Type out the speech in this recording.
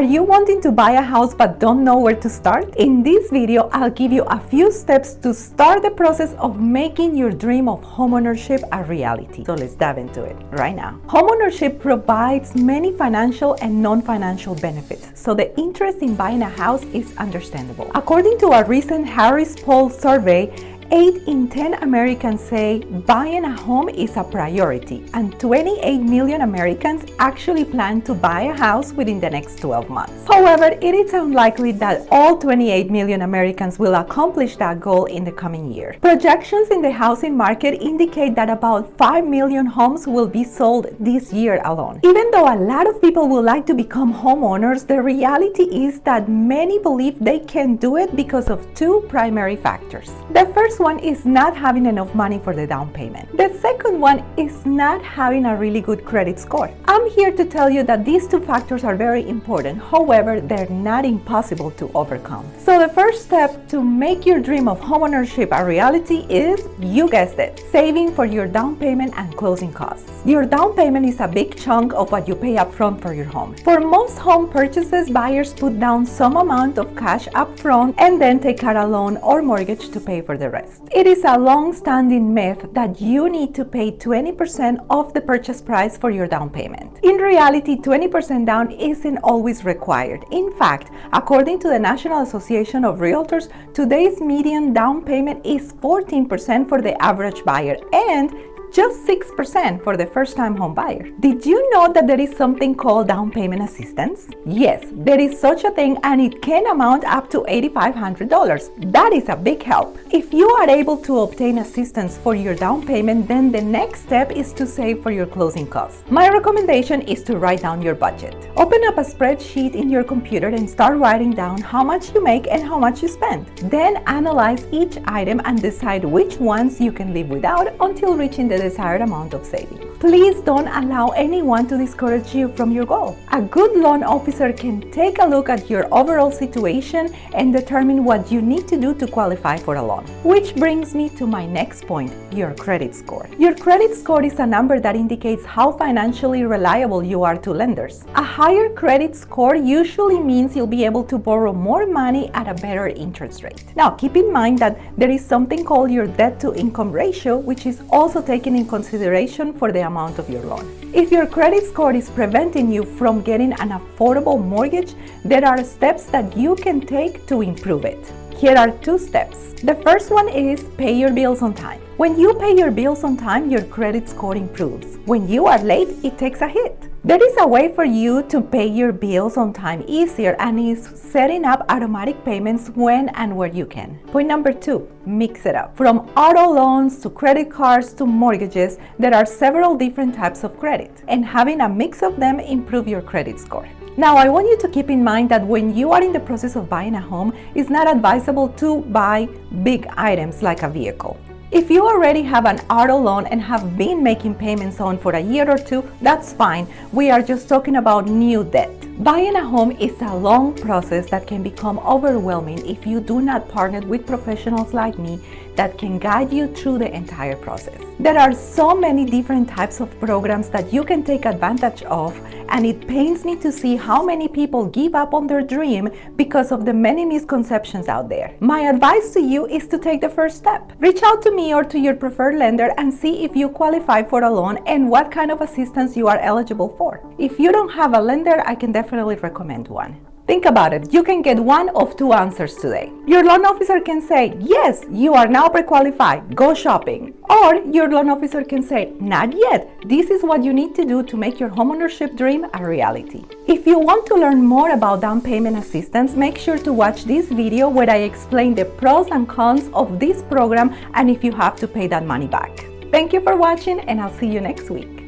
Are you wanting to buy a house but don't know where to start? In this video, I'll give you a few steps to start the process of making your dream of homeownership a reality. So let's dive into it right now. Homeownership provides many financial and non-financial benefits, so the interest in buying a house is understandable. According to a recent Harris Poll survey, 8 in 10 Americans say buying a home is a priority, and 28 million Americans actually plan to buy a house within the next 12 months. However, it is unlikely that all 28 million Americans will accomplish that goal in the coming year. Projections in the housing market indicate that about 5 million homes will be sold this year alone. Even though a lot of people would like to become homeowners, the reality is that many believe they can do it because of two primary factors. The first one is not having enough money for the down payment. The second one is not having a really good credit score. I'm here to tell you that these two factors are very important. However, they're not impossible to overcome. So the first step to make your dream of homeownership a reality is, you guessed it, saving for your down payment and closing costs. Your down payment is a big chunk of what you pay up front for your home. For most home purchases, buyers put down some amount of cash up front and then take out a loan or mortgage to pay for the rest. It is a long-standing myth that you need to pay 20% of the purchase price for your down payment. In reality, 20% down isn't always required. In fact, according to the National Association of Realtors, today's median down payment is 14% for the average buyer and just 6% for the first-time home buyer. Did you know that there is something called down payment assistance? Yes, there is such a thing, and it can amount up to $8,500. That is a big help. If you are able to obtain assistance for your down payment, then the next step is to save for your closing costs. My recommendation is to write down your budget. Open up a spreadsheet in your computer and start writing down how much you make and how much you spend. Then analyze each item and decide which ones you can live without until reaching the desired amount of savings. Please don't allow anyone to discourage you from your goal. A good loan officer can take a look at your overall situation and determine what you need to do to qualify for a loan. Which brings me to my next point, your credit score. Your credit score is a number that indicates how financially reliable you are to lenders. A higher credit score usually means you'll be able to borrow more money at a better interest rate. Now, keep in mind that there is something called your debt to income ratio, which is also taken in consideration for the amount of your loan. If your credit score is preventing you from getting an affordable mortgage, there are steps that you can take to improve it. Here are two steps. The first one is pay your bills on time. When you pay your bills on time, your credit score improves. When you are late, it takes a hit. There is a way for you to pay your bills on time easier, and is setting up automatic payments when and where you can. Point number 2, mix it up. From auto loans to credit cards to mortgages, there are several different types of credit, and having a mix of them improve your credit score. Now, I want you to keep in mind that when you are in the process of buying a home, it's not advisable to buy big items like a vehicle. If you already have an auto loan and have been making payments on for a year or two, that's fine. We are just talking about new debt. Buying a home is a long process that can become overwhelming if you do not partner with professionals like me that can guide you through the entire process. There are so many different types of programs that you can take advantage of, and it pains me to see how many people give up on their dream because of the many misconceptions out there. My advice to you is to take the first step. Reach out to me or to your preferred lender and see if you qualify for a loan and what kind of assistance you are eligible for. If you don't have a lender, I can definitely recommend one. Think about it. You can get one of two answers today. Your loan officer can say, yes, you are now pre-qualified, go shopping. Or your loan officer can say, not yet. This is what you need to do to make your homeownership dream a reality. If you want to learn more about down payment assistance, make sure to watch this video where I explain the pros and cons of this program and if you have to pay that money back. Thank you for watching, and I'll see you next week.